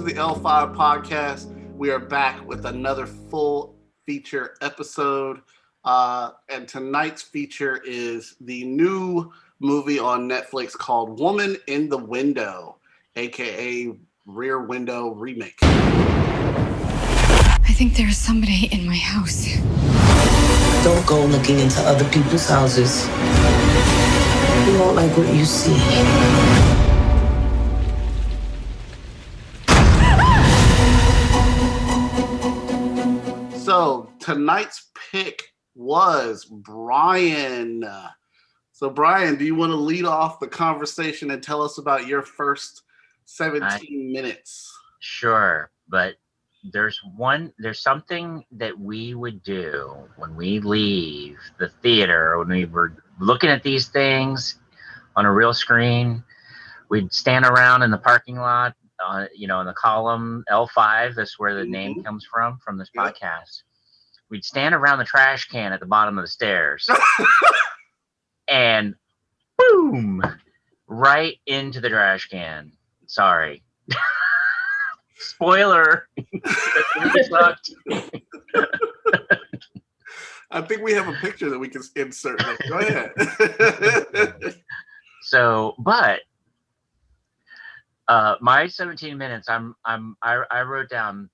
to the L-5 podcast. We are back with another full feature episode. And tonight's feature is the new movie on Netflix called Woman in the Window, aka Rear Window Remake. I think there is somebody in my house. Don't go looking into other people's houses. You won't like what you see. So tonight's pick was Brian. So Brian, do you want to lead off the conversation and tell us about your first 17 minutes? Sure, but there's something that we would do when we leave the theater, when we were looking at these things on a real screen. We'd stand around in the parking lot, in the column L-5. That's where the name comes from this podcast. We'd stand around the trash can at the bottom of the stairs and boom, right into the trash can. Sorry. Spoiler. I think we have a picture that we can insert there. Go ahead. So, but my 17 minutes, I wrote down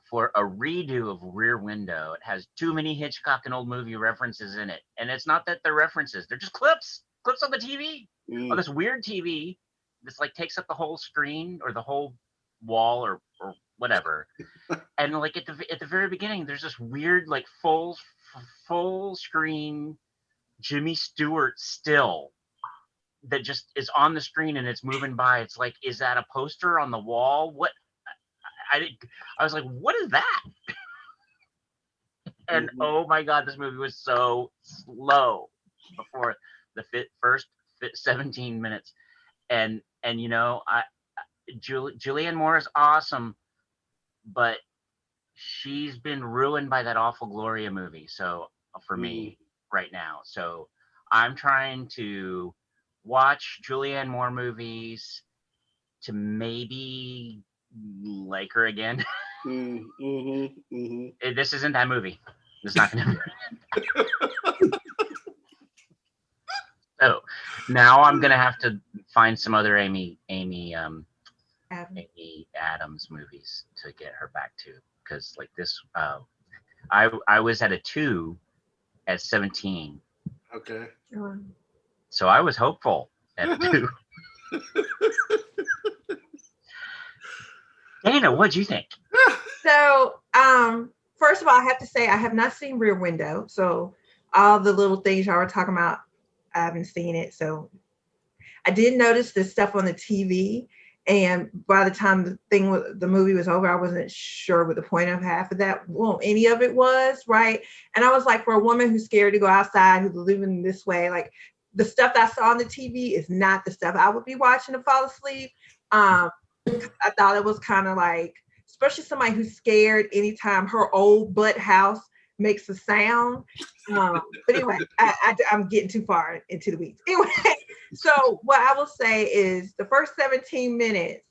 for a redo of Rear Window. It has too many Hitchcock and old movie references in it, and it's not that they're references; they're just clips on the TV, on this weird TV. This like takes up the whole screen or the whole wall or whatever. And like at the very beginning, there's this weird like full screen Jimmy Stewart still that just is on the screen and it's moving by. It's like, is that a poster on the wall? What? I was like, what is that? And oh my God, this movie was so slow before the first 17 minutes. And Julianne Moore is awesome, but she's been ruined by that awful Gloria movie. So for me right now, so I'm trying to watch Julianne Moore movies to maybe like her again. This isn't that movie. It's not gonna be. So now I'm gonna have to find some other Amy Adams movies to get her back to, because like this, I was at a 2 at 17. Okay. So I was hopeful at a 2. Dana, what'd you think? So, first of all, I have to say I have not seen Rear Window. So all the little things y'all were talking about, I haven't seen it. So I did notice this stuff on the TV. And by the time the movie was over, I wasn't sure what the point of half of that, any of it was, right? And I was like, for a woman who's scared to go outside, who's living this way, like the stuff I saw on the TV is not the stuff I would be watching to fall asleep. I thought it was kind of like, especially somebody who's scared anytime her old butt house makes a sound. But anyway, I'm getting too far into the weeds. Anyway, so what I will say is the first 17 minutes,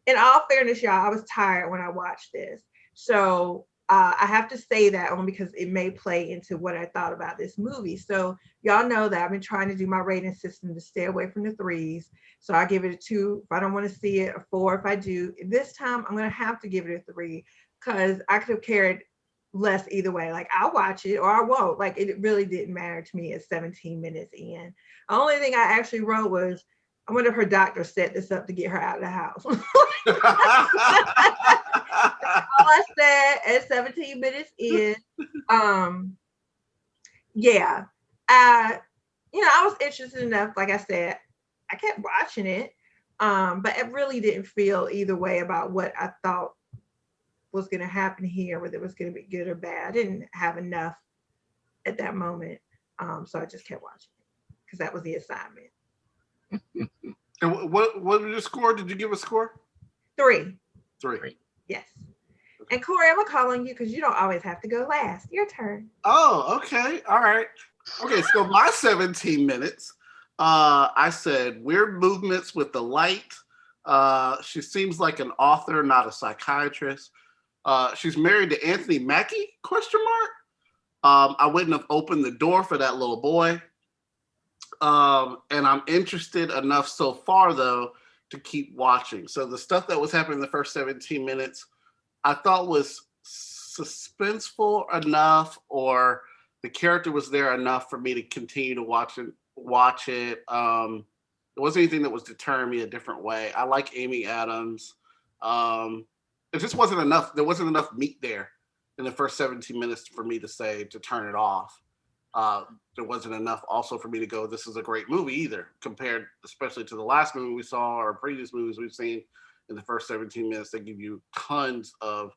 in all fairness, y'all, I was tired when I watched this. So I have to say that only because it may play into what I thought about this movie. So y'all know that I've been trying to do my rating system to stay away from the 3s. So I give it a 2 if I don't want to see it, a 4 if I do. This time I'm going to have to give it a 3 because I could have cared less either way. Like I'll watch it or I won't. Like it really didn't matter to me at 17 minutes in. The only thing I actually wrote was, I wonder if her doctor set this up to get her out of the house. That's all I said at 17 minutes in. Yeah. I was interested enough, like I said, I kept watching it. But it really didn't feel either way about what I thought was going to happen here, whether it was going to be good or bad. I didn't have enough at that moment. So I just kept watching it because that was the assignment. And what was your score? Did you give a score? 3. 3. Yes. And Corey, I'm gonna call on you because you don't always have to go last. Your turn. Oh, okay. All right. Okay, so my 17 minutes, I said weird movements with the light, She seems like an author, not a psychiatrist. She's married to Anthony Mackie? ? I wouldn't have opened the door for that little boy. And I'm interested enough so far, though, to keep watching. So the stuff that was happening in the first 17 minutes, I thought was suspenseful enough, or the character was there enough for me to continue to watch it. There wasn't anything that was deterring me a different way. I like Amy Adams. It just wasn't enough. There wasn't enough meat there in the first 17 minutes for me to say to turn it off. There wasn't enough also for me to go, this is a great movie either, compared especially to the last movie we saw or previous movies we've seen. In the first 17 minutes, they give you tons of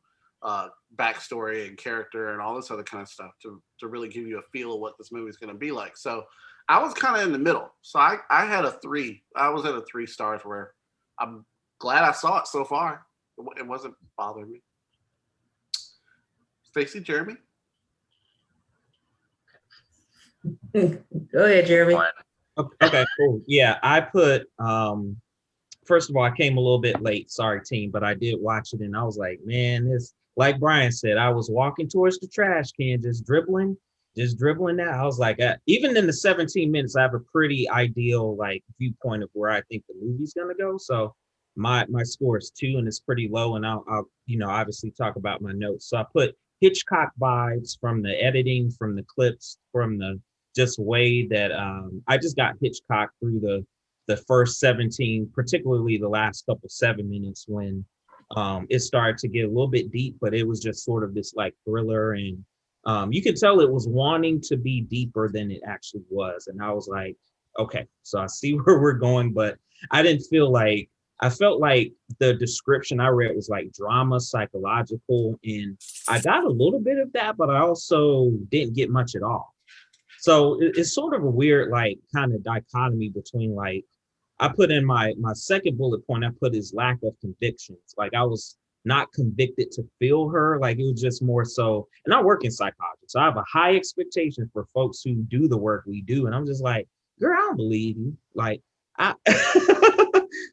backstory and character and all this other kind of stuff to really give you a feel of what this movie is going to be like. So I was kind of in the middle. So I had a 3. I was at a 3 stars, where I'm glad I saw it so far. It wasn't bothering me. Stacey, Jeremy? Go ahead, Jeremy. Okay, cool. Yeah, I put, first of all, I came a little bit late. Sorry, team, but I did watch it and I was like, man, this, like Brian said, I was walking towards the trash can, just dribbling that. I was like, even in the 17 minutes, I have a pretty ideal like viewpoint of where I think the movie's gonna go. So my score is 2 and it's pretty low. And I'll obviously talk about my notes. So I put Hitchcock vibes from the editing, from the clips, from the just way that I just got Hitchcock through the first 17, particularly the last couple 7 minutes when it started to get a little bit deep, but it was just sort of this like thriller, and you could tell it was wanting to be deeper than it actually was. And I was like, okay, so I see where we're going, but I felt like the description I read was like drama, psychological, and I got a little bit of that, but I also didn't get much at all. So it's sort of a weird, like, kind of dichotomy between, like, I put in my second bullet point, I put his lack of convictions. Like, I was not convicted to feel her. Like, it was just more so, and I work in psychology, so I have a high expectation for folks who do the work we do. And I'm just like, girl, I don't believe you. Like,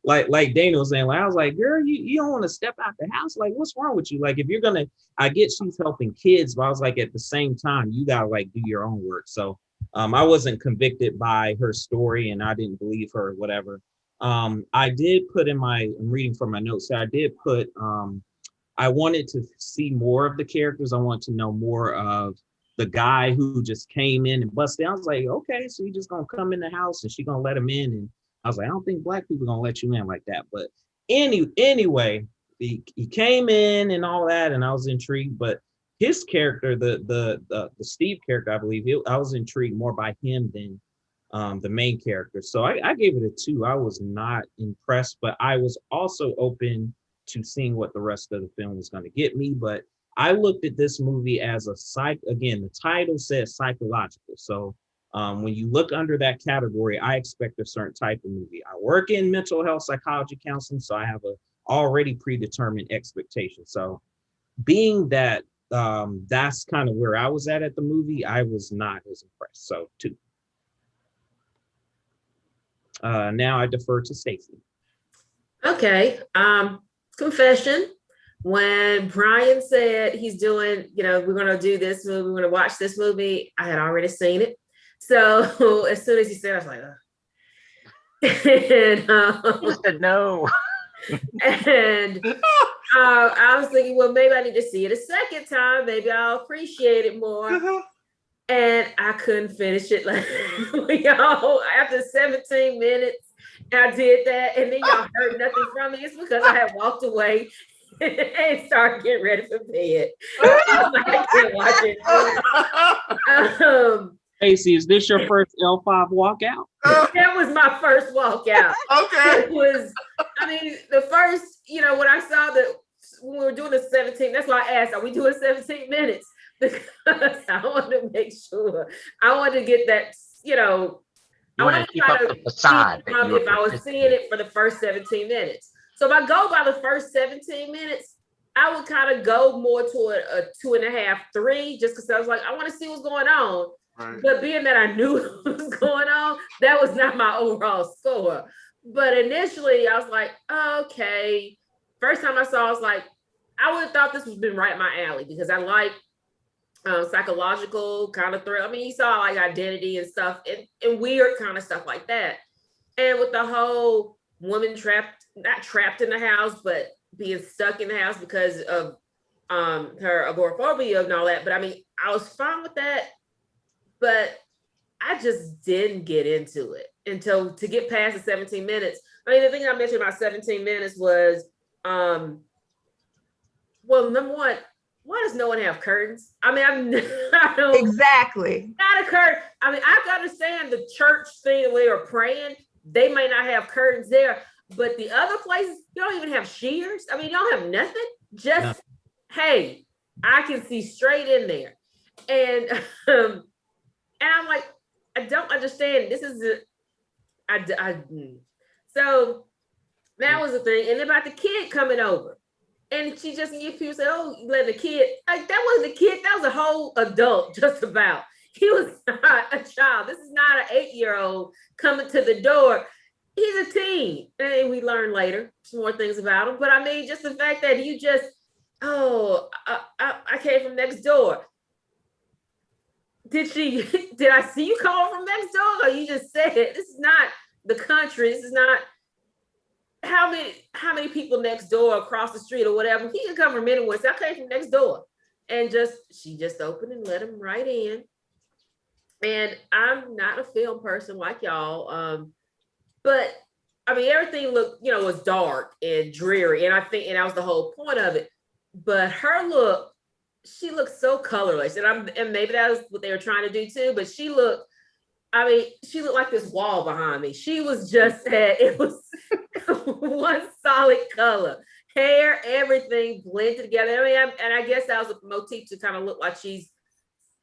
like Dana was saying, like, I was like, girl, you don't want to step out the house. Like, what's wrong with you? Like, if you're gonna, I get she's helping kids, but I was like, at the same time, you gotta like do your own work. So I wasn't convicted by her story and I didn't believe her or whatever. I did put I'm reading from my notes, so I did put, I wanted to see more of the characters. I want to know more of the guy who just came in and busted. I was like, okay, so he just gonna come in the house and she gonna let him in. And I was like, I don't think black people gonna let you in like that. But anyway, he came in and all that, and I was intrigued. But his character, the Steve character, I believe, I was intrigued more by him than the main character. So I gave it a 2. I was not impressed, but I was also open to seeing what the rest of the film was going to get me. But I looked at this movie as again, the title says psychological. So when you look under that category, I expect a certain type of movie. I work in mental health psychology counseling, so I have a already predetermined expectation. So being that that's kind of where I was at the movie, I was not as impressed. So 2. Now I defer to Stacey. Okay. Confession. When Brian said he's doing, we're going to do this movie, we're going to watch this movie, I had already seen it. So as soon as he said, I was like, and, You said no. And I was thinking, well, maybe I need to see it a second time. Maybe I'll appreciate it more. And I couldn't finish it. Like, y'all, after 17 minutes, I did that. And then y'all heard nothing from me. It's because I had walked away and started getting ready for bed. I can't watch it. Stacey, is this your first L-5 walkout? That was my first walkout. Okay. It was, the first, when I saw that when we were doing the 17, that's why I asked, are we doing 17 minutes? Because I wanted to make sure. I wanted to get that, You want to keep up the facade. If I was seeing it for the first 17 minutes. So if I go by the first 17 minutes, I would kind of go more toward a 2.5, 3, just because I was like, I want to see what's going on. Right. But being that I knew what was going on, that was not my overall score. But initially, I was like, okay. First time I saw, I was like, I would have thought this would have been right up my alley because I like psychological kind of thrill. I mean, you saw like identity and stuff and weird kind of stuff like that. And with the whole woman not trapped in the house, but being stuck in the house because of her agoraphobia and all that. But I mean, I was fine with that, but I just didn't get into it until to get past the 17 minutes. I mean, the thing I mentioned about 17 minutes was, well, number one, why does no one have curtains? I mean, I don't Exactly. not a curtain. I mean, I can understand the church thing where they're praying. They may not have curtains there, but the other places, you don't even have shears. I mean, you don't have nothing. Just, hey, I can see straight in there. And I'm like, I don't understand. This is so that was the thing. And about the kid coming over. And she just, people say, oh, you let the kid, like that wasn't a kid, that was a whole adult, just about. He was not a child. This is not an 8-year-old coming to the door. He's a teen. And we learn later some more things about him. But I mean, just the fact that you just, I came from next door. Did I see you come from next door? Or you just said it? This is not the country. This is not, how many people next door across the street or whatever. He can come from anywhere. So I came from next door. And she just opened and let him right in. And I'm not a film person like y'all. But I mean, everything looked, was dark and dreary. And that was the whole point of it. But her look, she looked so colorless. And maybe that was what they were trying to do too. But she looked like this wall behind me. She was just that. It was one solid color. Hair, everything blended together. I mean, I guess that was a motif to kind of look like she's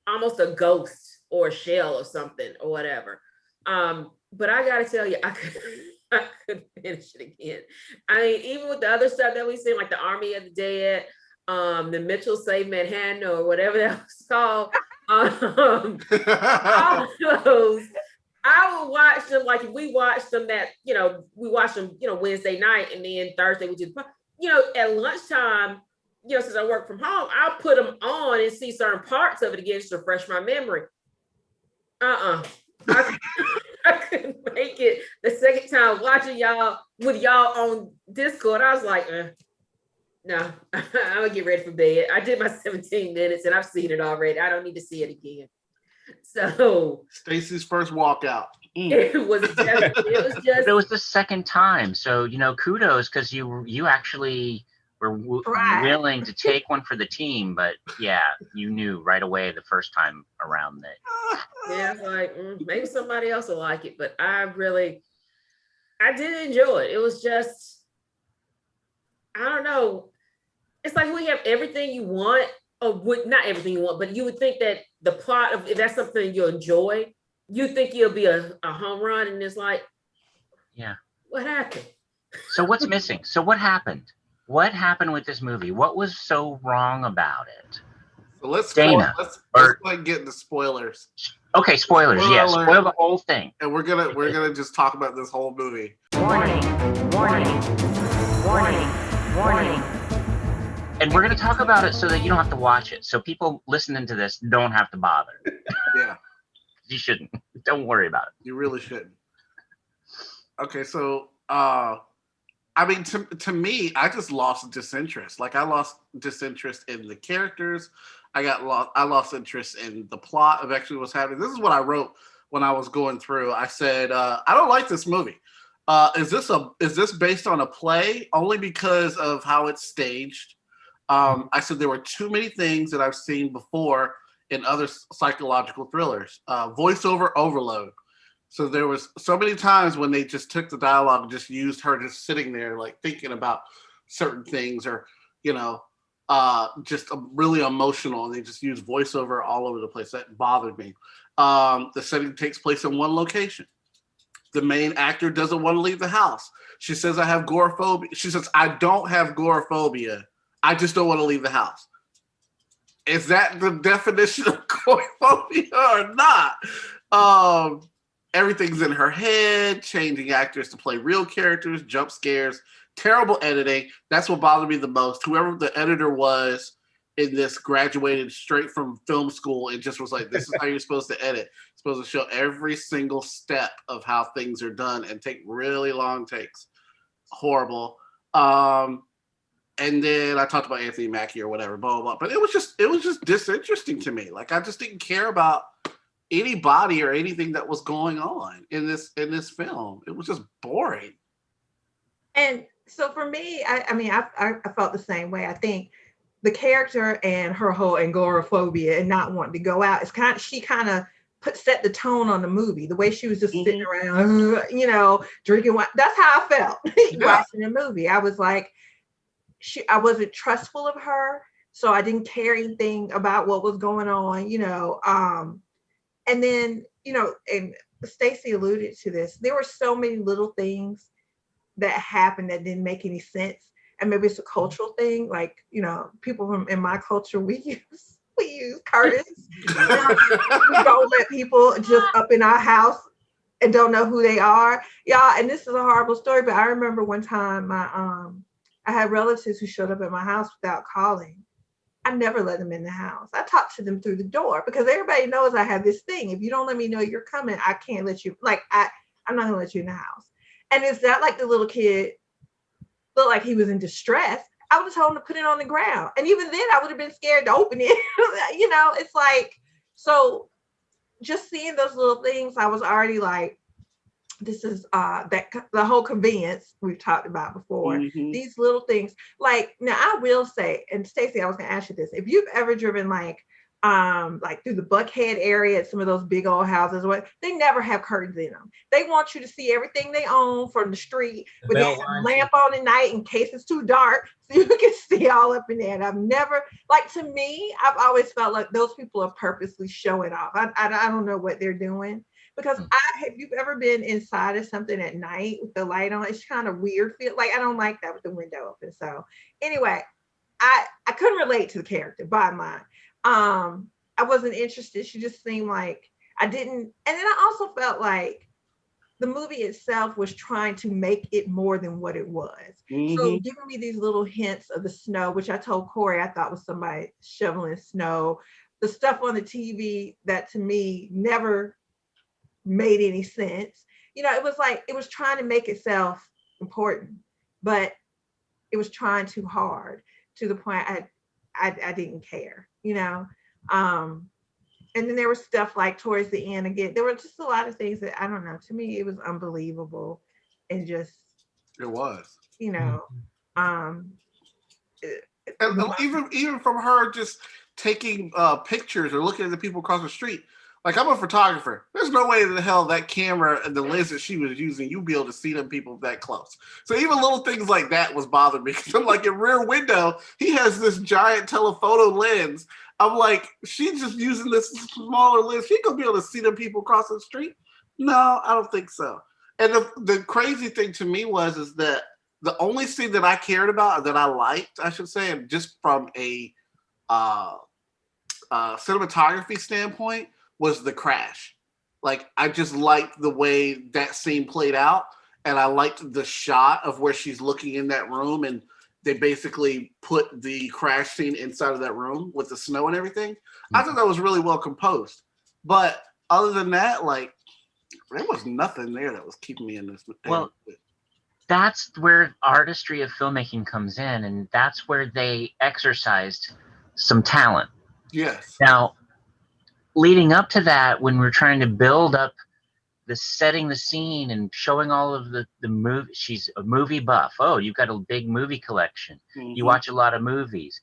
almost a ghost or a shell or something or whatever. But I gotta tell you, I couldn't finish it again. I mean, even with the other stuff that we've seen, like the Army of the Dead, the Mitchell Save Manhattan or whatever that was called, all those, I would watch them like if we watched them we watched them, Wednesday night and then Thursday we do, at lunchtime, since I work from home, I'll put them on and see certain parts of it again just to refresh my memory. I couldn't make it the second time watching y'all with y'all on Discord. I was like, no, I'm gonna get ready for bed. I did my 17 minutes and I've seen it already. I don't need to see it again. So Stacy's first walkout. It was the second time. So, kudos because you actually were willing to take one for the team, but yeah, you knew right away the first time around that. Yeah, I was like, maybe somebody else will like it, but I did enjoy it. It was just, I don't know. It's like we have everything you want, or not everything you want, but you would think that the plot of, if that's something you enjoy, you think you'll be a home run, and it's like, yeah, what happened? So what's missing? So what happened? What happened with this movie? What was so wrong about it? So let's go and get into spoilers. Okay, spoilers. Yes, spoil the whole thing. And we're gonna just talk about this whole movie. Warning, warning, warning, warning. And we're gonna talk about it so that you don't have to watch it. So people listening to this don't have to bother. Yeah. You shouldn't. Don't worry about it. You really shouldn't. Okay, so I mean, to me, I just lost disinterest. Like I lost disinterest in the characters. I lost interest in the plot of actually what's happening. This is what I wrote when I was going through. I said, I don't like this movie. Is this based on a play? Only because of how it's staged. I said there were too many things that I've seen before in other psychological thrillers. Voiceover overload. So there was so many times when they just took the dialogue and just used her just sitting there like thinking about certain things or, just really emotional, and they just used voiceover all over the place. That bothered me. The setting takes place in one location. The main actor doesn't want to leave the house. She says, I have agoraphobia. She says, I don't have agoraphobia. I just don't want to leave the house. Is that the definition of agoraphobia or not? everything's in her head, changing actors to play real characters, jump scares, terrible editing. That's what bothered me the most. Whoever the editor was in this graduated straight from film school and just was like, this is how you're supposed to edit. You're supposed to show every single step of how things are done and take really long takes. Horrible. And then I talked about Anthony Mackie or whatever, blah, blah, blah. But it was just disinteresting to me. Like, I just didn't care about anybody or anything that was going on in this film. It was just boring. And so for me, I felt the same way. I think the character and her whole agoraphobia and not wanting to go out is she kind of set the tone on the movie. The way she was just sitting around, drinking wine. That's how I felt watching the movie. I was like, I wasn't trustful of her, so I didn't care anything about what was going on, and then, and Stacey alluded to this. There were so many little things that happened that didn't make any sense. And maybe it's a cultural thing. Like, people in my culture, we use Curtis. We don't let people just up in our house and don't know who they are. Yeah, and this is a horrible story, but I remember one time I had relatives who showed up at my house without calling. I never let them in the house. I talked to them through the door because everybody knows I have this thing. If you don't let me know you're coming, I can't let you, I'm not gonna let you in the house. And is that like the little kid looked like he was in distress? I would have told him to put it on the ground. And even then I would have been scared to open it. It's like, so just seeing those little things, I was already like, this is the whole convenience we've talked about before. Mm-hmm. These little things, like, now I will say, and Stacey, I was gonna ask you this, if you've ever driven like through the Buckhead area at some of those big old houses, they never have curtains in them. They want you to see everything they own from the street with a lamp on at night in case it's too dark, so you can see all up in there. And I've never, to me, I've always felt like those people are purposely showing off. I don't know what they're doing. Because have you ever been inside of something at night with the light on? It's kind of weird. I don't like that with the window open. So anyway, I couldn't relate to the character, bottom line. I wasn't interested. She just seemed like I didn't. And then I also felt like the movie itself was trying to make it more than what it was. Mm-hmm. So giving me these little hints of the snow, which I told Corey I thought was somebody shoveling snow. The stuff on the TV that to me never made any sense. It was like it was trying to make itself important, but it was trying too hard to the point I didn't care, and then there was stuff like towards the end again, there were just a lot of things that I don't know, to me it was unbelievable. And just it was, and even from her just taking pictures or looking at the people across the street. Like, I'm a photographer. There's no way in the hell that camera and the lens that she was using, you'd be able to see them people that close. So even little things like that was bothering me. Because I'm like, in Rear Window, he has this giant telephoto lens. I'm like, she's just using this smaller lens. She gonna be able to see them people across the street? No, I don't think so. And the crazy thing to me is that the only scene that I cared about, that I liked, I should say, and just from a cinematography standpoint, was the crash. Like, I just liked the way that scene played out, and I liked the shot of where she's looking in that room, and they basically put the crash scene inside of that room with the snow and everything. Mm-hmm. I thought that was really well composed. But other than that, there was nothing there that was keeping me in this. Well, that's where artistry of filmmaking comes in, and that's where they exercised some talent. Yes. Now, leading up to that, when we're trying to build up the setting the scene and showing all of the movie, she's a movie buff. Oh, you've got a big movie collection. Mm-hmm. You watch a lot of movies.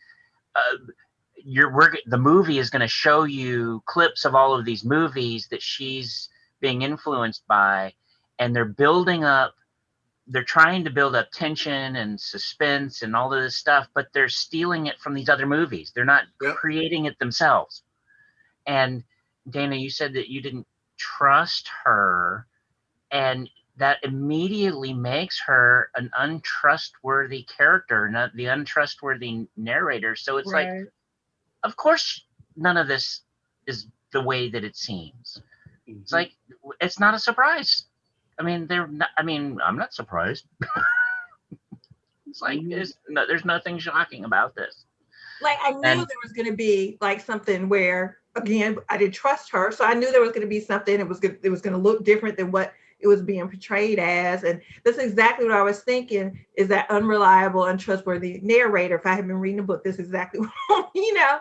The movie is going to show you clips of all of these movies that she's being influenced by, and they're trying to build up tension and suspense and all of this stuff, but they're stealing it from these other movies. They're not creating it themselves. And Dana, you said that you didn't trust her, and that immediately makes her an untrustworthy character, not the untrustworthy narrator. So it's like, of course, none of this is the way that it seems. It's like, it's not a surprise. I mean, I'm not surprised. It's like, there's nothing shocking about this. Like, I knew there was going to be like something where, again, I didn't trust her, so I knew there was going to be something. It was going to look different than what it was being portrayed as, and that's exactly what I was thinking. Is that unreliable, untrustworthy narrator? If I had been reading the book, this is exactly what, Yeah.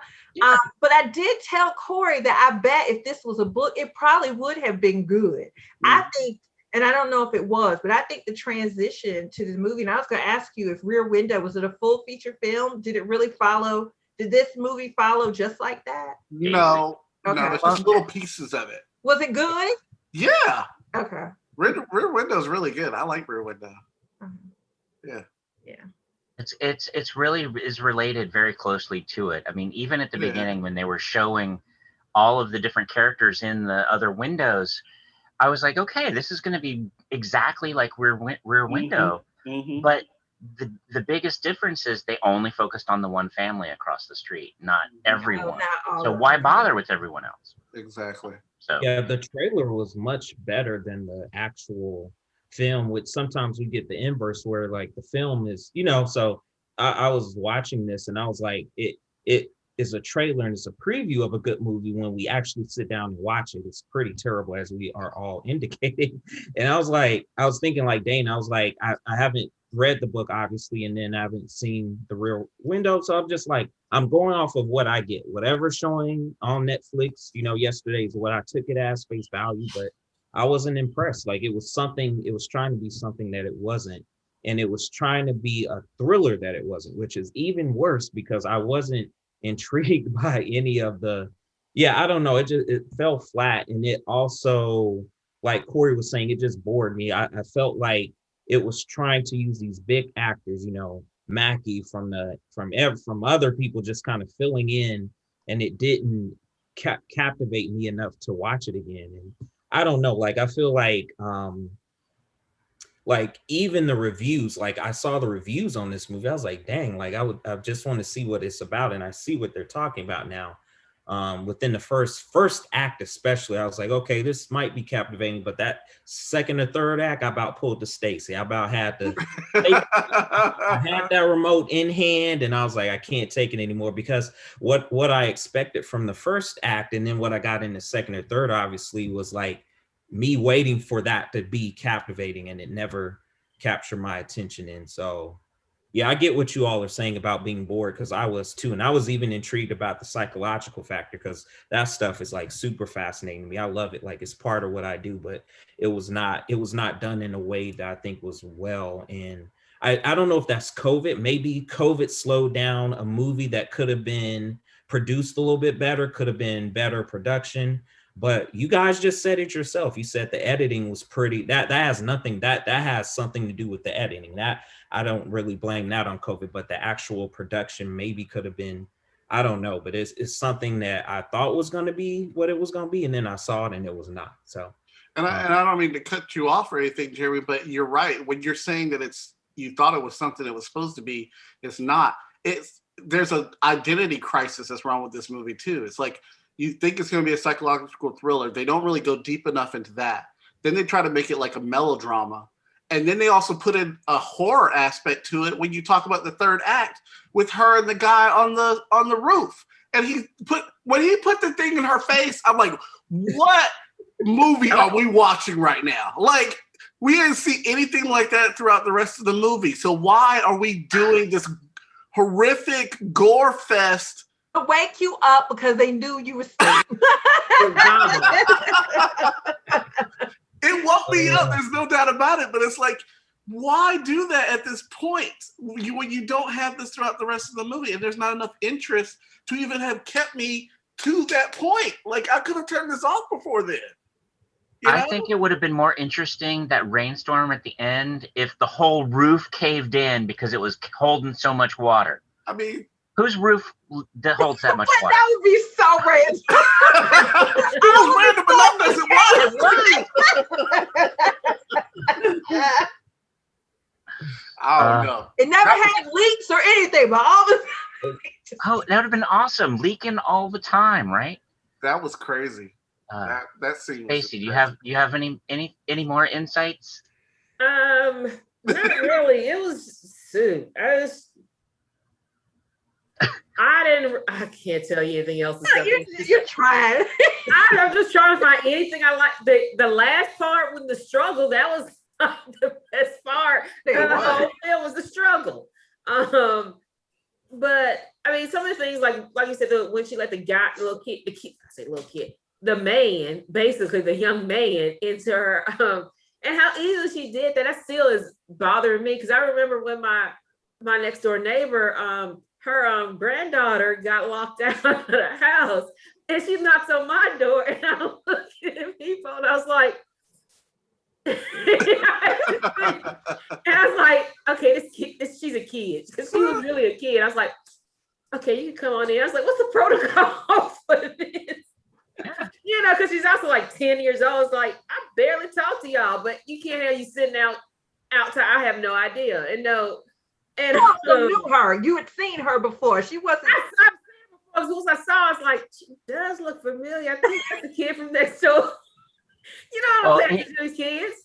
But I did tell Corey that I bet if this was a book, it probably would have been good. I think. And I don't know if it was, but I think the transition to this movie, and I was going to ask you if Rear Window, was it a full feature film? Did it really follow? Did this movie follow just like that? No, it's just little pieces of it. Was it good? Yeah. Okay. Rear Window is really good. I like Rear Window. Yeah. It's really is related very closely to it. I mean, even at the beginning when they were showing all of the different characters in the other windows, I was like, okay, this is going to be exactly like Rear Window. But the biggest difference is they only focused on the one family across the street, not everyone. So why bother with everyone else? Exactly. So yeah, the trailer was much better than the actual film, which sometimes we get the inverse where like the film is, so I was watching this and I was like, it is a trailer and it's a preview of a good movie. When we actually sit down and watch it, it's pretty terrible, as we are all indicating. And I was thinking like Dane, I was like, I haven't read the book obviously, and then I haven't seen the Rear Window, so I'm just like, I'm going off of what I get, whatever's showing on Netflix. Yesterday is what I took it as face value, but I wasn't impressed. Like, it was trying to be something that it wasn't, and it was trying to be a thriller that it wasn't, which is even worse because I wasn't intrigued by any of I don't know, it fell flat. And it also, like Corey was saying, it just bored me. I felt like it was trying to use these big actors, Mackie from other people just kind of filling in, and it didn't captivate me enough to watch it again. And I don't know, like I feel like even the reviews, like I saw the reviews on this movie, I was like, dang, like I just want to see what it's about, and I see what they're talking about now. Within the first act especially, I was like, okay, this might be captivating, but that second or third act, I about pulled the Stacy. I about had to I had that remote in hand, and I was like, I can't take it anymore, because what I expected from the first act and then what I got in the second or third obviously was like me waiting for that to be captivating, and it never captured my attention. And so, yeah, I get what you all are saying about being bored, because I was too. And I was even intrigued about the psychological factor, because that stuff is like super fascinating to me. I love it. Like, it's part of what I do, but it was not done in a way that I think was well. And I don't know if that's COVID. Maybe COVID slowed down a movie that could have been produced a little bit better, could have been better production. But you guys just said it yourself. You said the editing was pretty, that has nothing, that has something to do with the editing. That I don't really blame that on COVID, but the actual production maybe could have been, I don't know, but it's something that I thought was going to be what it was going to be, and then I saw it and it was not. So, and I don't mean to cut you off or anything, Jeremy, but you're right. When you're saying that you thought it was something it was supposed to be, it's not. There's an identity crisis that's wrong with this movie too. It's like, you think it's going to be a psychological thriller. They don't really go deep enough into that. Then they try to make it like a melodrama. And then they also put in a horror aspect to it when you talk about the third act with her and the guy on the roof. And when he put the thing in her face, I'm like, what movie are we watching right now? Like, we didn't see anything like that throughout the rest of the movie. So why are we doing this horrific gore fest to wake you up because they knew you were asleep? It woke me up. There's no doubt about it. But it's like, why do that at this point when you don't have this throughout the rest of the movie, and there's not enough interest to even have kept me to that point? Like, I could have turned this off before then. I think it would have been more interesting, that rainstorm at the end, if the whole roof caved in because it was holding so much water. I mean, whose roof that holds that much water? That would be so random. It was random enough as it was. I don't know. It never had leaks or anything, but all of oh, that would have been awesome. Leaking all the time, right? That was crazy. That scene was Stacey, do you have any more insights? Not really. It was soon. I can't tell you anything else. You're trying. I'm just trying to find anything I like. The last part with the struggle, that was the best part. The whole film was the struggle. But I mean, some of the things like you said, when she let the man, basically the young man, into her, and how easily she did that. That still is bothering me, because I remember when my next door neighbor, her granddaughter got locked out of the house, and she knocks on my door, and I'm looking at people, and I was like, and I was like, okay, she's a kid. She was really a kid. I was like, okay, you can come on in. I was like, what's the protocol for this? You know, because she's also like 10 years old. It's like, I barely talk to y'all, but you can't have you sitting outside. I have no idea. And no. And you also knew her. You had seen her before. She wasn't. As soon as I saw, I was like, she does look familiar. I think that's the kid from next door. You know, I'm playing these kids.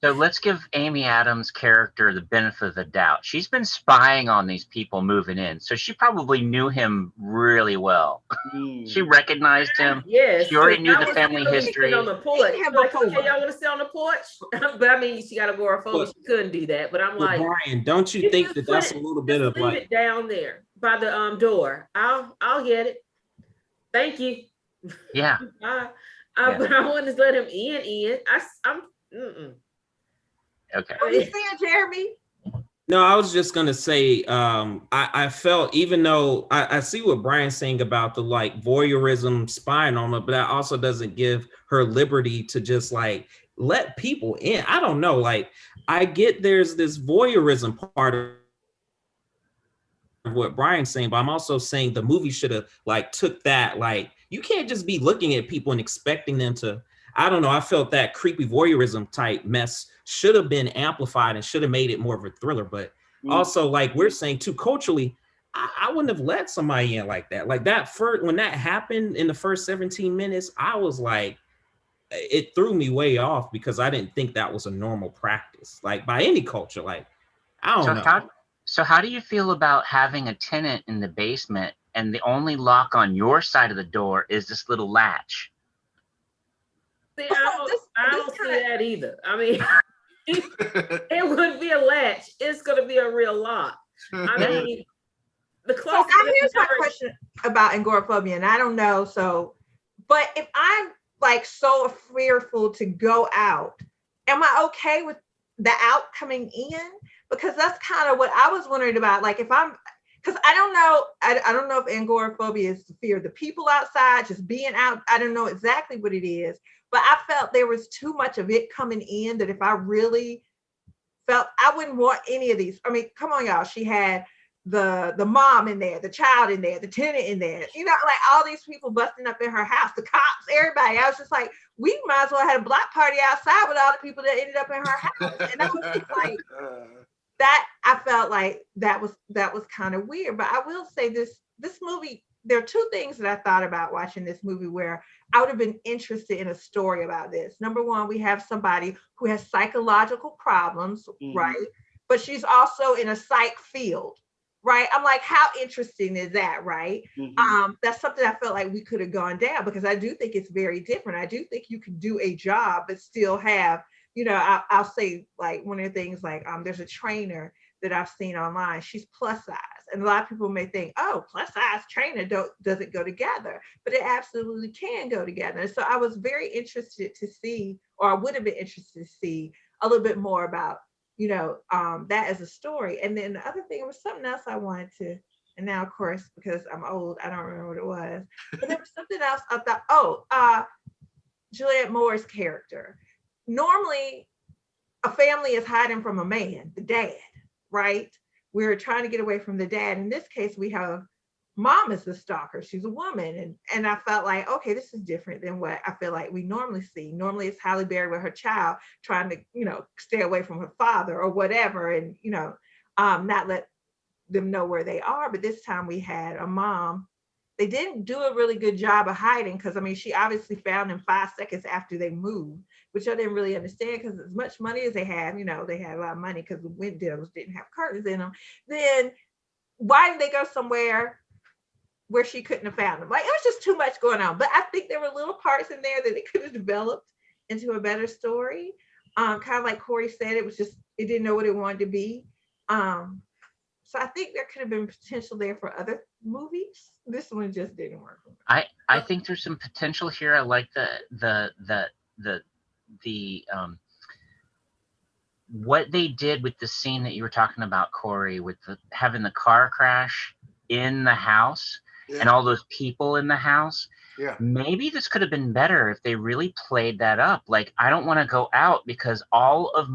So let's give Amy Adams' character the benefit of the doubt. She's been spying on these people moving in, so she probably knew him really well. She recognized him. Yes, she already knew the family history. On the porch. Like, okay, y'all want to sit on the porch? But I mean, she got agoraphobic. She couldn't do that. But I'm like, Brian, don't you think that's a little bit of leave it down there by the door? I'll get it. Thank you. Yeah. But I wanted to let him in. I'm. Okay. What are you saying, Jeremy? No, I was just gonna say, I felt, even though I see what Brian's saying about the like voyeurism spying on her, but that also doesn't give her liberty to just like let people in. I don't know. Like, I get there's this voyeurism part of what Brian's saying, but I'm also saying the movie should have like took that, like, you can't just be looking at people and expecting them to, I don't know. I felt that creepy voyeurism type mess should have been amplified and should have made it more of a thriller. But also, like we're saying too, culturally, I wouldn't have let somebody in like that. Like that first, when that happened in the first 17 minutes, I was like, it threw me way off, because I didn't think that was a normal practice, like by any culture. Like, I don't know. So how do you feel about having a tenant in the basement and the only lock on your side of the door is this little latch? See, I don't see that either. I mean, it wouldn't be a latch. It's going to be a real lock. I mean, the closest. So here's my question about agoraphobia, and I don't know. So, but if I'm like so fearful to go out, am I okay with the out coming in? Because that's kind of what I was wondering about. Like, if I'm, because I don't know, I don't know if agoraphobia is the fear of the people outside, just being out. I don't know exactly what it is, but I felt there was too much of it coming in, that if I really felt, I wouldn't want any of these. I mean, come on, y'all. She had the mom in there, the child in there, the tenant in there, you know, like all these people busting up in her house, the cops, everybody. I was just like, we might as well have a block party outside with all the people that ended up in her house. And I was just like, that I felt like that was kind of weird. But I will say this movie, there are two things that I thought about watching this movie where I would have been interested in a story about this. Number one, we have somebody who has psychological problems, right? But she's also in a psych field, right? I'm like, how interesting is that, right? That's something I felt like we could have gone down, because I do think it's very different. I do think you can do a job but still have, you know, I'll say, like, one of the things, like, there's a trainer that I've seen online. She's plus size. And a lot of people may think, oh, plus size trainer doesn't go together, but it absolutely can go together. And so I was very interested to see, or I would have been interested to see a little bit more about, you know, that as a story. And then the other thing was something else I wanted to, and now, of course, because I'm old, I don't remember what it was, but there was something else I thought, Julianne Moore's character. Normally, a family is hiding from a man, the dad, right? We're trying to get away from the dad. In this case, we have mom as the stalker. She's a woman. And I felt like, okay, this is different than what I feel like we normally see. Normally, it's Halle Berry with her child trying to, you know, stay away from her father or whatever, and, you know, not let them know where they are. But this time we had a mom they didn't do a really good job of hiding, because I mean, she obviously found him 5 seconds after they moved, which I didn't really understand, because as much money as they had, they had a lot of money because the windows didn't have curtains in them. Then why did they go somewhere where she couldn't have found them? Like, it was just too much going on. But I think there were little parts in there that it could have developed into a better story. Kind of like Corey said, it didn't know what it wanted to be. So I think there could have been potential there for other movies. This one just didn't work. I think there's some potential here. I like the what they did with the scene that you were talking about, Corey, with having the car crash in the house and all those people in the house. Yeah. Maybe this could have been better if they really played that up. Like, I don't want to go out because all of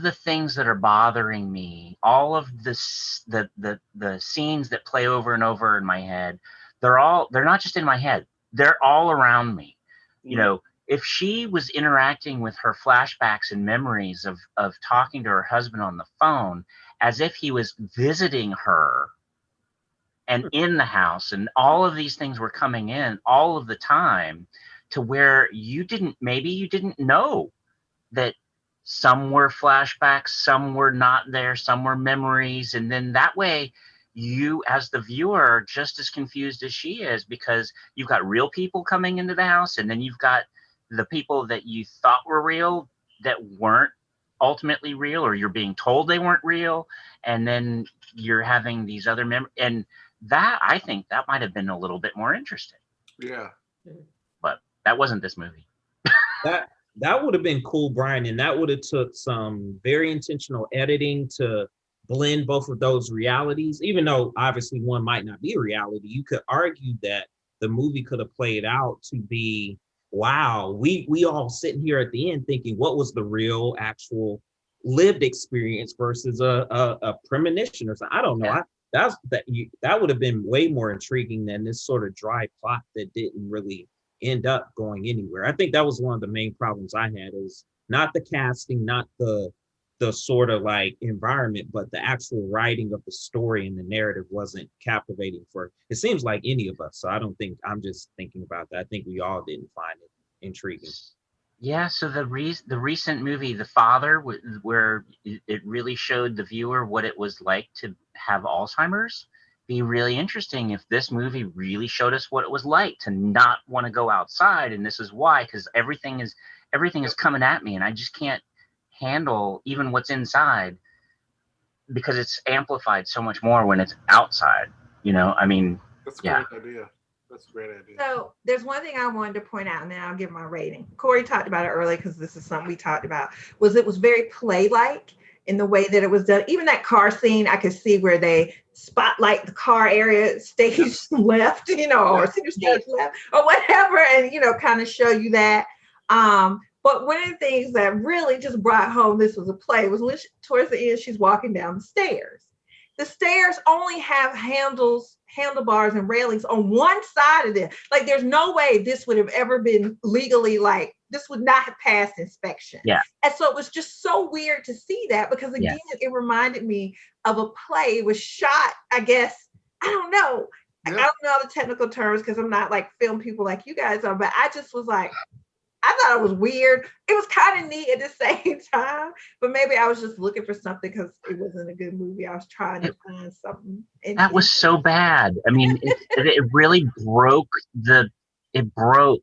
the things that are bothering me, all of the scenes that play over and over in my head, they're not just in my head, they're all around me. If she was interacting with her flashbacks and memories of talking to her husband on the phone as if he was visiting her and in the house, and all of these things were coming in all of the time, to where you didn't know that some were flashbacks, some were not there, some were memories. And then that way you, as the viewer, are just as confused as she is, because you've got real people coming into the house, and then you've got the people that you thought were real that weren't ultimately real, or you're being told they weren't real. And then you're having these other memories. And that, I think that might have been a little bit more interesting. Yeah. But that wasn't this movie. That would have been cool, Brian, and that would have took some very intentional editing to blend both of those realities. Even though obviously one might not be a reality, you could argue that the movie could have played out to be, wow, we all sitting here at the end thinking, what was the real, actual lived experience versus a premonition or something? I don't know. Yeah. That would have been way more intriguing than this sort of dry plot that didn't really end up going anywhere. I think that was one of the main problems I had, is not the casting, not the sort of like environment, but the actual writing of the story and the narrative wasn't captivating for, it seems like, any of us. So I don't think, I'm just thinking about that, I think we all didn't find it intriguing. Yeah, so the recent movie, The Father, where it really showed the viewer what it was like to have Alzheimer's, be really interesting if this movie really showed us what it was like to not want to go outside. And this is why, because everything is coming at me, and I just can't handle even what's inside, because it's amplified so much more when it's outside. I mean, that's a great idea. That's a great idea. So there's one thing I wanted to point out, and then I'll give my rating. Corey talked about it earlier, because this is something we talked about, was it was very play-like in the way that it was done. Even that car scene, I could see where they spotlight the car area, stage left, or center stage left, or whatever, and kind of show you that. But one of the things that really just brought home this was a play was when towards the end she's walking down the stairs. The stairs only have handlebars and railings on one side of them. Like, there's no way this would have ever been legally, like, this would not have passed inspection. Yeah. And so it was just so weird to see that, because again, it reminded me of a play. It was shot, I guess, I don't know. I don't know the technical terms, because I'm not like film people like you guys are, but I just was like, I thought it was weird. It was kind of neat at the same time, but maybe I was just looking for something because it wasn't a good movie. I was trying to find something. That was so bad. I mean, it really broke the movie.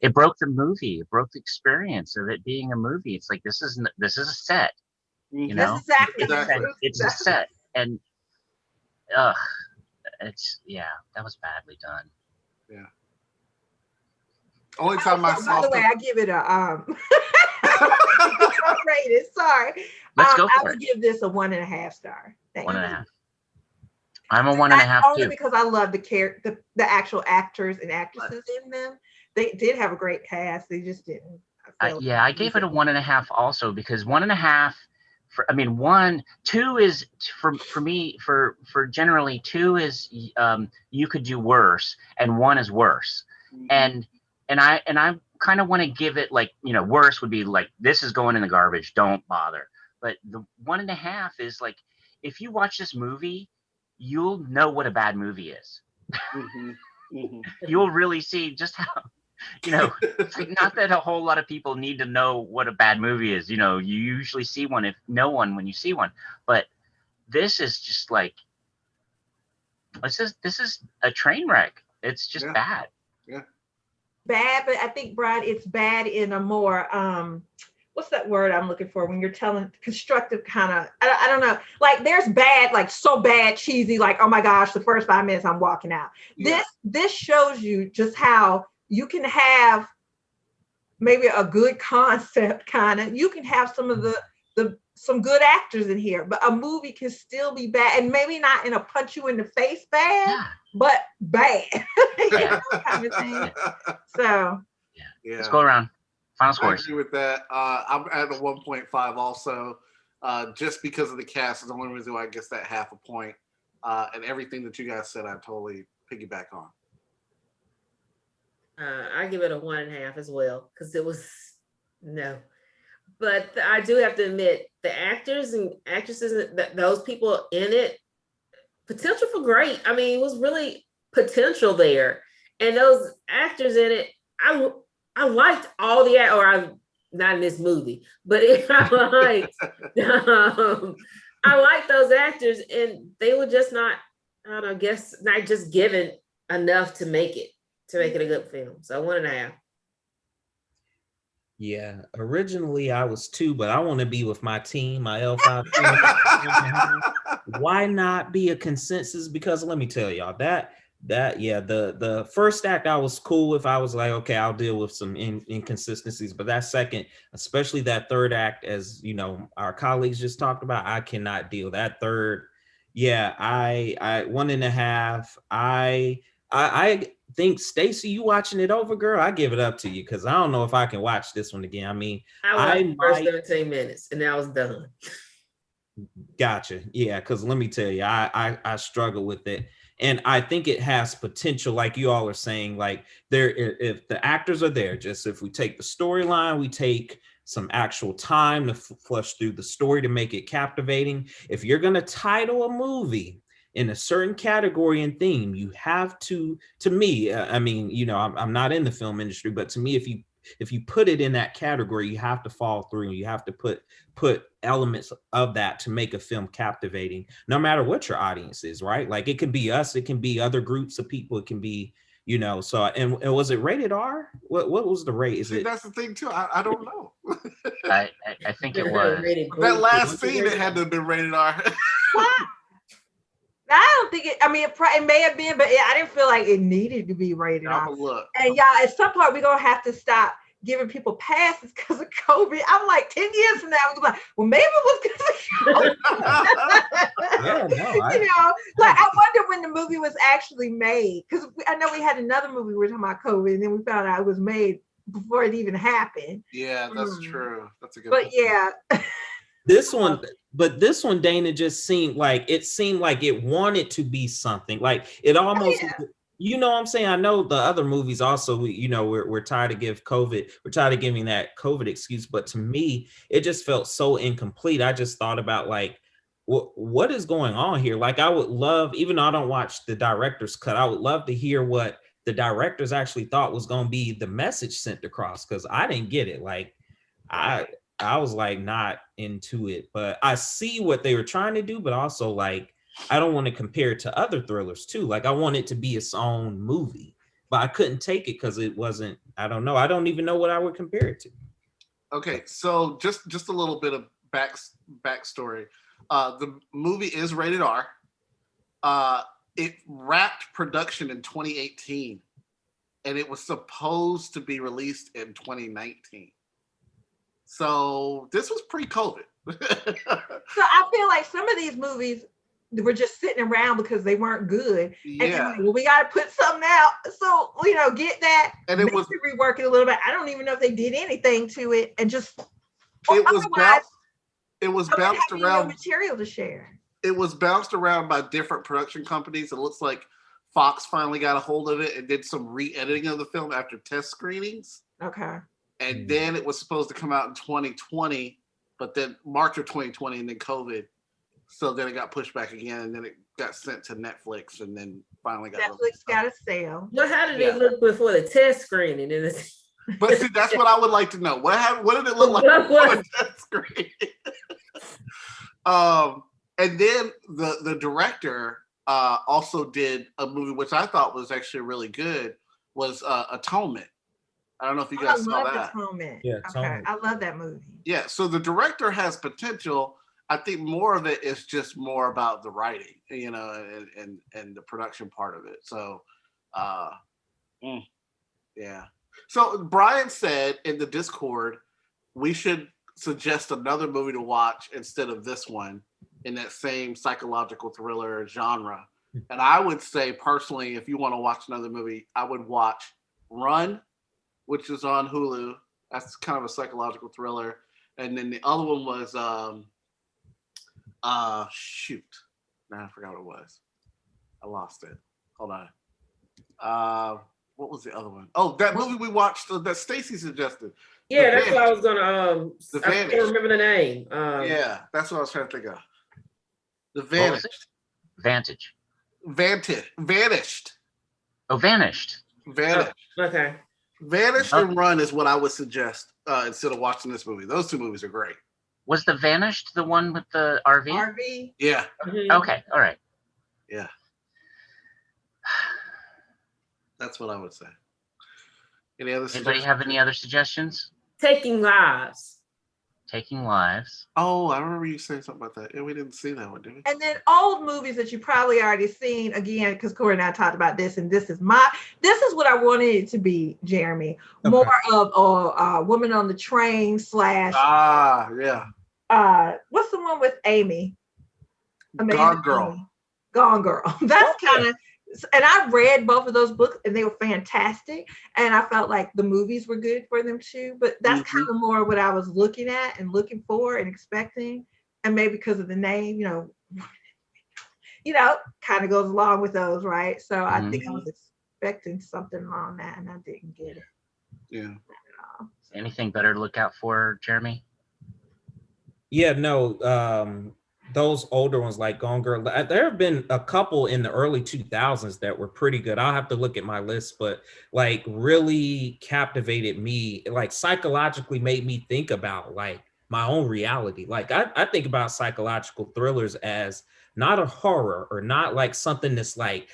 It broke the experience of it being a movie. It's like, this is a set, That's exactly. It's a set, and that was badly done. Yeah. Only time I saw. By the way, I give it a rated. Sorry. Let's go for I would give this a 1.5 star. Thank you. 1.5. I'm a 1.5 only too. Because I love the actual actors and actresses in them. They did have a great cast. They just didn't. I gave it a 1.5 also, because 1.5. Two is for me, for generally, 2 is you could do worse, and 1 is worse. Mm-hmm. And I kind of want to give it, like, worse would be like, this is going in the garbage, don't bother. But the 1.5 is like, if you watch this movie, you'll know what a bad movie is. Mm-hmm. Mm-hmm. You'll really see just how, it's like not that a whole lot of people need to know what a bad movie is. You usually see one when you see one, but this is just like, this is a train wreck. It's just bad. Yeah. Bad, but I think, Brad, it's bad in a more what's that word I'm looking for when you're telling constructive kind of, I don't know, like there's bad, like so bad, cheesy, like, oh my gosh, the first 5 minutes I'm walking out. Yeah. This shows you just how you can have maybe a good concept kind of, you can have some of the some good actors in here, but a movie can still be bad, and maybe not in a punch you in the face bad, but bad. Kind of thing. So let's go around. Final scores. I agree with that. I'm at a 1.5 also, just because of the cast is the only reason why I guess that half a point. And everything that you guys said, I totally piggyback on. I give it a 1.5 as well, because it was no. But I do have to admit, the actors and actresses, those people in it, potential for great. I mean, it was really potential there. And those actors in it, I liked all not in this movie, but I liked those actors, and they were just not, I don't know, guess not just given enough to make it a good film. So 1.5. Yeah, originally I was 2, but I want to be with my team, my L-5 team. Why not be a consensus? Because let me tell y'all that the first act I was cool with. I was like, okay, I'll deal with some inconsistencies, but that second, especially that third act, as our colleagues just talked about, I cannot deal. That third, I 1.5. I think, Stacey, you watching it over, girl, I give it up to you, because I don't know if I can watch this one again. I mean, I watched the first 17 minutes and I was done. Gotcha. Yeah, because let me tell you, I struggle with it. And I think it has potential, like you all are saying, like if the actors are there, just if we take the storyline, we take some actual time to flush through the story to make it captivating. If you're going to title a movie in a certain category and theme, you have to me, I mean, I'm not in the film industry, but to me, if you put it in that category, you have to fall through. You have to put elements of that to make a film captivating, no matter what your audience is, right? Like it can be us, it can be other groups of people, it can be, so, and was it rated R? What was the rate? That's the thing too. I don't know. I think it was. That last scene, it had to have been rated R. I don't think it. I mean, it may have been, but I didn't feel like it needed to be rated R. Look. And y'all, at some point, we're gonna have to stop giving people passes because of COVID. I'm like 10 years from now, we're gonna be like, well, maybe it was because of COVID. Like I wonder when the movie was actually made, because I know we had another movie we were talking about COVID, and then we found out it was made before it even happened. Yeah, that's true. That's a good. But yeah. This one, Dana, just seemed like it wanted to be something. Like it almost, you know what I'm saying? I know the other movies also, we're tired of we're tired of giving that COVID excuse, but to me, it just felt so incomplete. I just thought about like, what is going on here? Like I would love, even though I don't watch the director's cut, I would love to hear what the directors actually thought was going to be the message sent across, because I didn't get it. Like I was like not into it, but I see what they were trying to do, but also like, I don't want to compare it to other thrillers too. Like I want it to be its own movie, but I couldn't take it because it wasn't, I don't know. I don't even know what I would compare it to. Okay. So just a little bit of backstory. The movie is rated R. It wrapped production in 2018 and it was supposed to be released in 2019. So this was pre-COVID. So I feel like some of these movies were just sitting around because they weren't good. Yeah. And like, well, we got to put something out. So, get that. And it was rework it a little bit. I don't even know if they did anything to it, and just it was bounced around. Material to share. It was bounced around by different production companies. It looks like Fox finally got a hold of it and did some re-editing of the film after test screenings. Okay. And then it was supposed to come out in 2020, but then March of 2020, and then COVID So then it got pushed back again, and then it got sent to Netflix, and then finally got Netflix got a sale. Well, how did Yeah. it look before the test screening? But see, that's what I would like to know. What did it look like What on the test screen? And then the director also did a movie which I thought was actually really good. Was Atonement. I don't know if you guys saw that. Atonement. Yeah, Okay, Atonement. I love that movie. Yeah, so the director has potential. I think more of it is just more about the writing, you know, and the production part of it. So, yeah. So Brian said in the Discord, we should suggest another movie to watch instead of this one in that same psychological thriller genre. And I would say personally, if you want to watch another movie, I would watch Run, which is on Hulu. That's kind of a psychological thriller. And then the other one was shoot. Now I forgot what it was. I lost it. Hold on. What was the other one? Oh, that movie we watched that Stacy suggested. Yeah, that's what I was gonna I Vanished. can't remember the name. Yeah, that's what I was trying to think of. The What was Vanished. it? Vanished. Oh, Vanished. Vanished. Okay. Vanished and Run is what I would suggest instead of watching this movie. Those two movies are great. Was the Vanished the one with the RV? RV. Yeah. Mhm. Okay, all right. Yeah. That's what I would say. Any other Anybody suggestions? have any other suggestions? Taking Lives. Taking Lives. Oh, I remember you saying something about that. Yeah, we didn't see that one, did we? And then old movies that you probably already seen again, because Corey and I talked about this, and this is what I wanted it to be, Jeremy. Okay. More of Woman on the Train / Yeah. what's the one with Amy? Gone Girl. Amy. Gone Girl. That's kind of, and I read both of those books and they were fantastic. And I felt like the movies were good for them too. But that's kind of more what I was looking at and looking for and expecting. And maybe because of the name, kind of goes along with those, right? So I think I was expecting something along that and I didn't get it. Yeah. Anything better to look out for, Jeremy? Yeah, no, those older ones like Gone Girl, there have been a couple in the early 2000s that were pretty good. I'll have to look at my list, but like really captivated me, like psychologically made me think about like my own reality. Like I think about psychological thrillers as not a horror or not like something that's like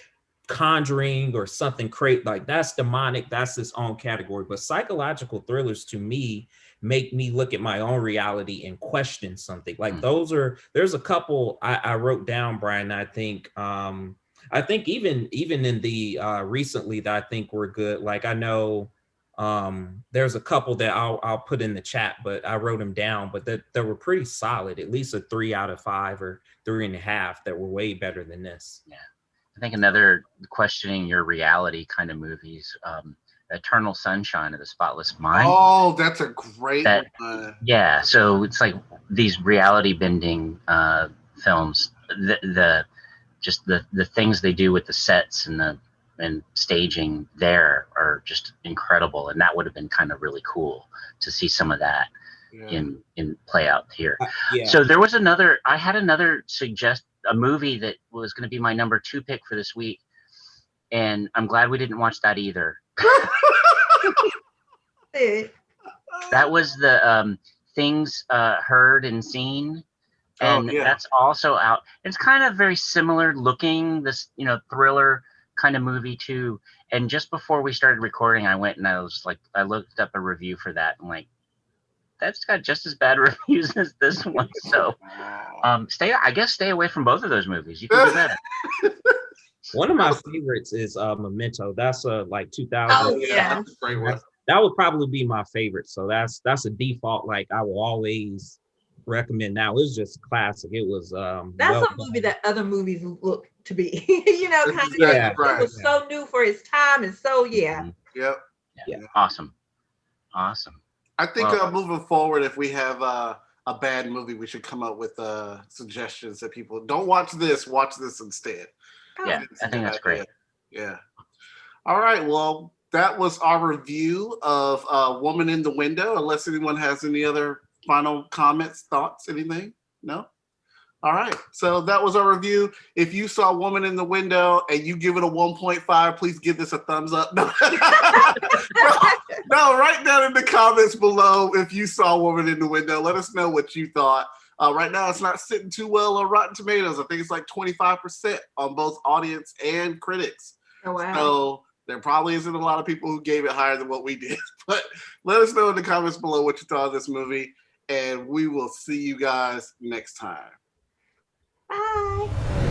Conjuring or something crazy, like that's demonic, that's its own category. But psychological thrillers to me make me look at my own reality and question something. Like there's a couple I wrote down, Brian. I think even in the recently that I think were good. Like I know there's a couple that I'll put in the chat, but I wrote them down, but that were pretty solid, at least a 3 out of 5 or 3.5 that were way better than this. Yeah. I think another questioning your reality kind of movies, Eternal Sunshine of the Spotless Mind. Oh, that's a great one. Yeah, so it's like these reality bending films. The things they do with the sets and staging there are just incredible, and that would have been kind of really cool to see some of that in play out here. So there was I had another a movie that was going to be my number 2 pick for this week, and I'm glad we didn't watch that either. That was the Things Heard and Seen, and that's also out. It's kind of very similar looking, this thriller kind of movie too. And just before we started recording, I went and I looked up a review for that, and like, that's got just as bad reviews as this one. So stay away from both of those movies. You can do better. One of my favorites is Memento. That's like 2000. Oh yeah, that's a great one. That would probably be my favorite. So that's a default. Like I will always recommend that. It was just classic. It was that's a movie that other movies look to be. It was so new for its time, and so Yep. Yeah. Awesome. I think moving forward, if we have a bad movie, we should come up with suggestions that people don't watch this instead. Yeah, I think that's great. Yeah. All right. Well, that was our review of Woman in the Window. Unless anyone has any other final comments, thoughts, anything? No? All right. So that was our review. If you saw Woman in the Window and you give it a 1.5, please give this a thumbs up. No, write down in the comments below if you saw Woman in the Window. Let us know what you thought. Right now, it's not sitting too well on Rotten Tomatoes. I think it's like 25% on both audience and critics. Oh, wow. So there probably isn't a lot of people who gave it higher than what we did. But let us know in the comments below what you thought of this movie. And we will see you guys next time. Bye.